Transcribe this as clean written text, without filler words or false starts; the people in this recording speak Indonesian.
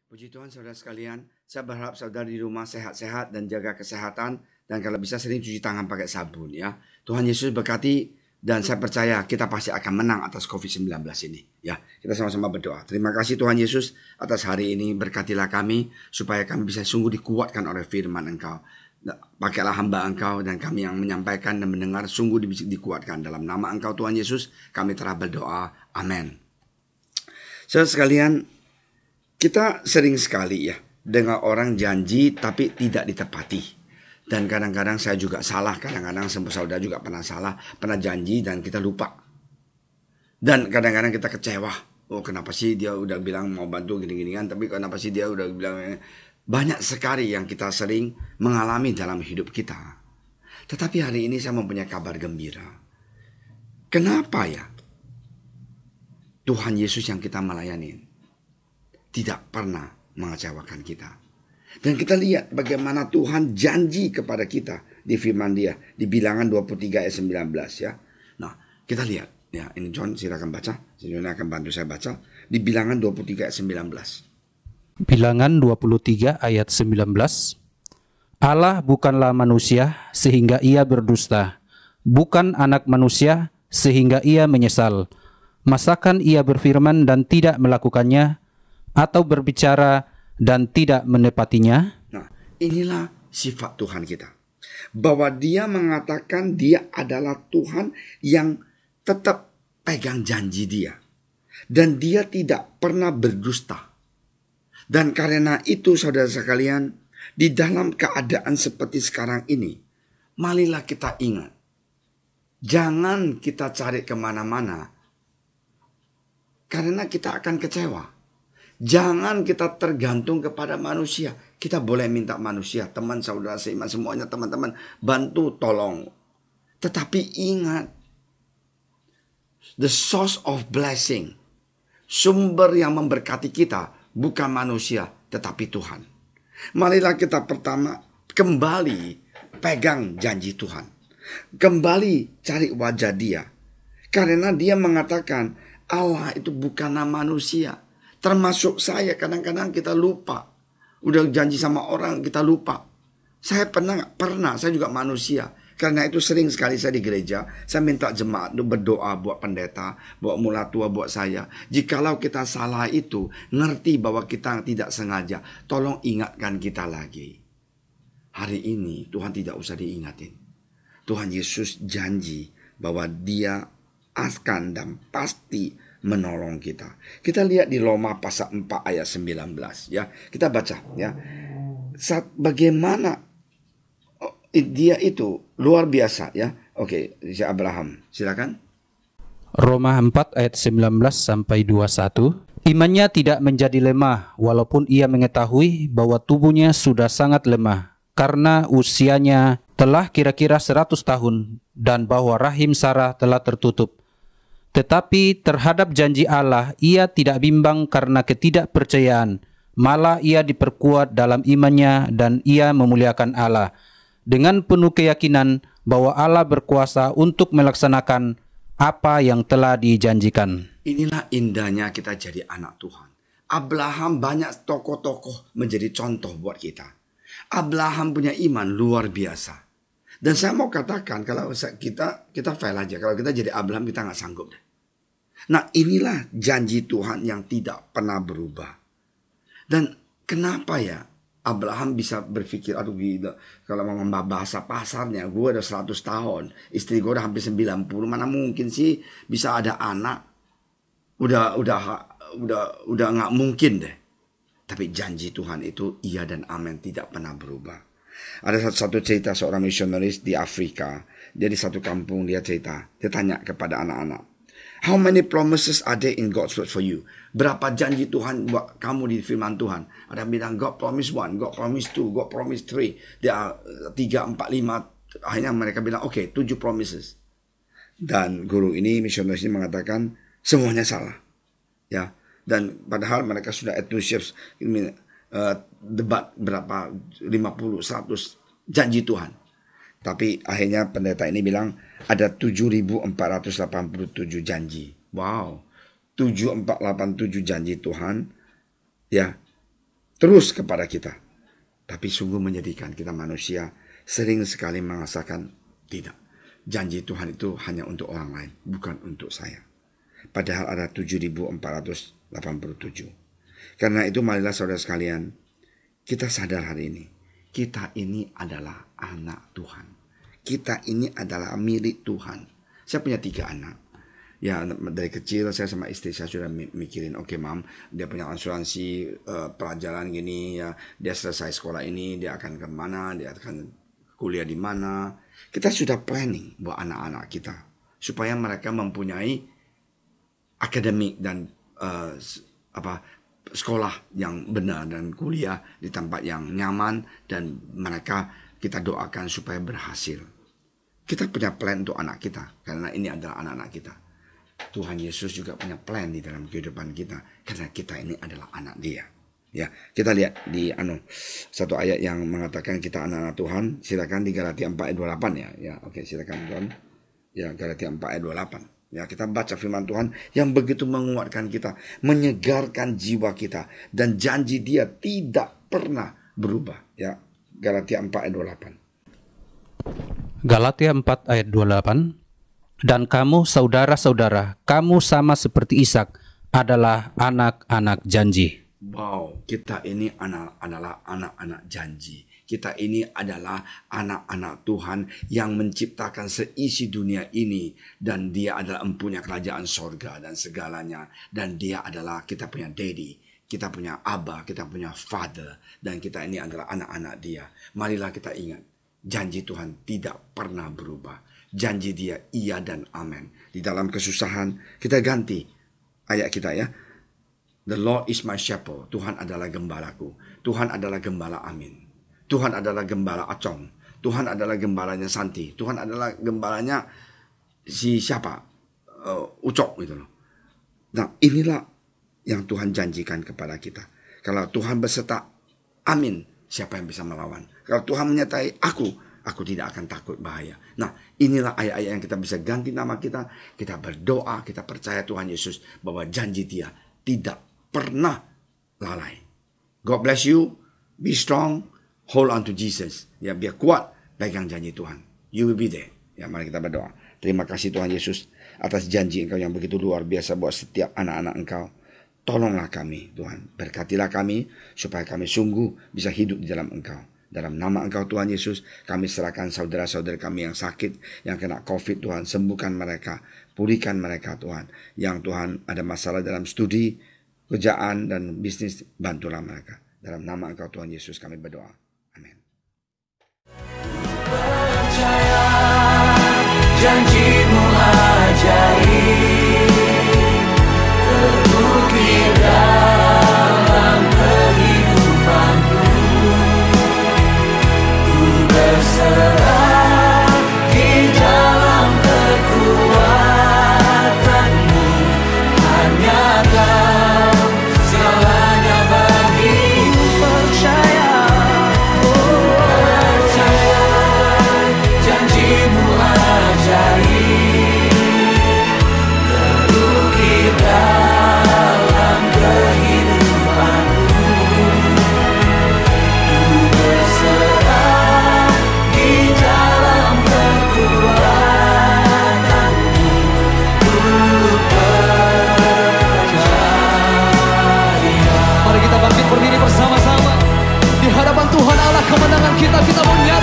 Puji Tuhan saudara sekalian, saya berharap saudara di rumah sehat-sehat dan jaga kesehatan. Dan kalau bisa sering cuci tangan pakai sabun ya. Tuhan Yesus berkati dan saya percaya kita pasti akan menang atas COVID-19 ini. Ya, kita sama-sama berdoa. Terima kasih Tuhan Yesus atas hari ini. Berkatilah kami supaya kami bisa sungguh dikuatkan oleh firman Engkau. Pakailah hamba Engkau dan kami yang menyampaikan dan mendengar sungguh dikuatkan. Dalam nama Engkau Tuhan Yesus kami telah berdoa. Amin. Saudara sekalian, kita sering sekali ya dengar orang janji tapi tidak ditepati. Dan kadang-kadang saya juga salah, kadang-kadang saudara juga pernah salah, pernah janji dan kita lupa. Dan kadang-kadang kita kecewa. Oh, kenapa sih dia udah bilang mau bantu gini-ginian, tapi kenapa sih dia udah bilang. Banyak sekali yang kita sering mengalami dalam hidup kita. Tetapi hari ini saya mempunyai kabar gembira. Kenapa ya Tuhan Yesus yang kita melayani tidak pernah mengecewakan kita. Dan kita lihat bagaimana Tuhan janji kepada kita di firman Dia di Bilangan 23 ayat 19 ya. Nah, kita lihat ya, ini John silakan baca. John akan bantu saya baca di Bilangan 23 ayat 19. Bilangan 23 ayat 19. Allah bukanlah manusia sehingga ia berdusta, bukan anak manusia sehingga ia menyesal. Masakan ia berfirman dan tidak melakukannya, atau berbicara dan tidak menepatinya? Nah, inilah sifat Tuhan kita. Bahwa Dia mengatakan Dia adalah Tuhan yang tetap pegang janji Dia. Dan Dia tidak pernah berdusta. Dan karena itu saudara sekalian, di dalam keadaan seperti sekarang ini, marilah kita ingat. Jangan kita cari kemana-mana. Karena kita akan kecewa. Jangan kita tergantung kepada manusia. Kita boleh minta manusia, teman, saudara, seiman, semuanya teman-teman, bantu, tolong. Tetapi ingat, the source of blessing, sumber yang memberkati kita, bukan manusia, tetapi Tuhan. Marilah kita pertama kembali pegang janji Tuhan. Kembali cari wajah Dia. Karena Dia mengatakan, Allah itu bukanlah manusia. Termasuk saya, kadang-kadang kita lupa. Udah janji sama orang, kita lupa. Saya pernah, saya juga manusia. Karena itu sering sekali saya di gereja, saya minta jemaat berdoa buat pendeta, buat mulatua, buat saya. Jikalau kita salah itu, ngerti bahwa kita tidak sengaja, tolong ingatkan kita lagi. Hari ini Tuhan tidak usah diingatin. Tuhan Yesus janji bahwa Dia akan dan pasti menolong kita. Kita lihat di Roma pasal 4 ayat 19 ya. Kita baca ya. Bagaimana Dia itu luar biasa ya. Oke, si Abraham, silakan. Roma 4 ayat 19 sampai 21. Imannya tidak menjadi lemah walaupun ia mengetahui bahwa tubuhnya sudah sangat lemah karena usianya telah kira-kira 100 tahun dan bahwa rahim Sarah telah tertutup. Tetapi terhadap janji Allah, ia tidak bimbang karena ketidakpercayaan. Malah ia diperkuat dalam imannya dan ia memuliakan Allah. Dengan penuh keyakinan bahwa Allah berkuasa untuk melaksanakan apa yang telah dijanjikan. Inilah indahnya kita jadi anak Tuhan. Abraham banyak tokoh-tokoh menjadi contoh buat kita. Abraham punya iman luar biasa. Dan saya mau katakan kalau kita fail aja. Kalau kita jadi Abraham kita nggak sanggup deh. Nah inilah janji Tuhan yang tidak pernah berubah. Dan kenapa ya Abraham bisa berpikir, aduh gitu, kalau mau bahasa pasarnya, gue udah 100 tahun, istri gue udah hampir 90, mana mungkin sih bisa ada anak? Udah nggak mungkin deh. Tapi janji Tuhan itu iya dan amin, tidak pernah berubah. Ada satu cerita seorang misionaris di Afrika. Dia di satu kampung, dia cerita. Dia tanya kepada anak-anak, how many promises are there in God's word for you? Berapa janji Tuhan buat kamu di firman Tuhan? Ada yang bilang God promise 1, God promise 2, God promise 3. Dia 3, 4, 5. Akhirnya mereka bilang oke, 7 promises. Dan guru ini, misionaris ini mengatakan semuanya salah. Ya. Dan padahal mereka sudah enthusiast debat berapa 50, 100 janji Tuhan. Tapi akhirnya pendeta ini bilang ada 7.487 janji. Wow. 7487 janji Tuhan ya. terus kepada kita. Tapi sungguh menyedihkan, kita manusia sering sekali merasakan tidak. Janji Tuhan itu hanya untuk orang lain, bukan untuk saya. Padahal ada 7.487. Karena itu marilah saudara sekalian, kita sadar hari ini, kita ini adalah anak Tuhan. Kita ini adalah milik Tuhan. Saya punya 3 anak. Ya, dari kecil saya sama istri saya sudah mikirin, oke, Mam, dia punya asuransi pelajaran gini ya, dia selesai sekolah ini, dia akan kemana, dia akan kuliah di mana. Kita sudah planning buat anak-anak kita supaya mereka mempunyai akademik dan sekolah yang benar dan kuliah di tempat yang nyaman, dan mereka kita doakan supaya berhasil. Kita punya plan untuk anak kita karena ini adalah anak-anak kita. Tuhan Yesus juga punya plan di dalam kehidupan kita karena kita ini adalah anak Dia. Ya, kita lihat di satu ayat yang mengatakan kita anak-anak Tuhan. Silakan di Galatia 4 ayat 28 ya. Ya, oke, silakan Tuhan. Ya, Galatia 4 ayat 28. Ya, kita baca firman Tuhan yang begitu menguatkan kita, menyegarkan jiwa kita, dan janji Dia tidak pernah berubah. Ya, Galatia 4 ayat 28. Galatia 4 ayat 28. Dan kamu saudara-saudara, kamu sama seperti Ishak, adalah anak-anak janji. Wow, kita ini adalah anak-anak janji. Kita ini adalah anak-anak Tuhan yang menciptakan seisi dunia ini, dan Dia adalah empunya kerajaan sorga dan segalanya, dan Dia adalah kita punya daddy, kita punya Abba, kita punya Father, dan kita ini adalah anak-anak Dia. Marilah kita ingat, janji Tuhan tidak pernah berubah. Janji Dia iya dan amin. Di dalam kesusahan kita ganti ayat kita ya. The Lord is my shepherd. Tuhan adalah gembalaku. Tuhan adalah gembala Amin. Tuhan adalah gembala Acong. Tuhan adalah gembalanya Santi. Tuhan adalah gembalanya si siapa? Ucok gitu loh. Nah, inilah yang Tuhan janjikan kepada kita. Kalau Tuhan berserta, amin. Siapa yang bisa melawan? Kalau Tuhan menyertai aku tidak akan takut bahaya. Nah, inilah ayat-ayat yang kita bisa ganti nama kita. Kita berdoa, kita percaya Tuhan Yesus bahwa janji Dia tidak pernah lalai. God bless you. Be strong. Hold on to Jesus. Ya, biar kuat pegang janji Tuhan. You will be there. Ya, mari kita berdoa. Terima kasih Tuhan Yesus atas janji Engkau yang begitu luar biasa buat setiap anak-anak Engkau. Tolonglah kami, Tuhan. Berkatilah kami supaya kami sungguh bisa hidup di dalam Engkau. Dalam nama Engkau Tuhan Yesus, kami serahkan saudara-saudara kami yang sakit, yang kena COVID, Tuhan. Sembuhkan mereka, pulihkan mereka Tuhan. Yang Tuhan ada masalah dalam studi, kerjaan, dan bisnis, bantulah mereka. Dalam nama Engkau Tuhan Yesus kami berdoa. Amin. Percaya janji-Mu ajaib, terukir dalam kehidupanku. Berserah di dalam kekuatan-Mu, hanya Kau segalanya bagiku. Percaya janji-Mu ajaib, terukir dalam kehidupanku. Berserah di dalam kekuatan-Mu, ku percaya. Mari kita bangkit berdiri bersama-sama di hadapan Tuhan Allah kemenangan kita menyanyi.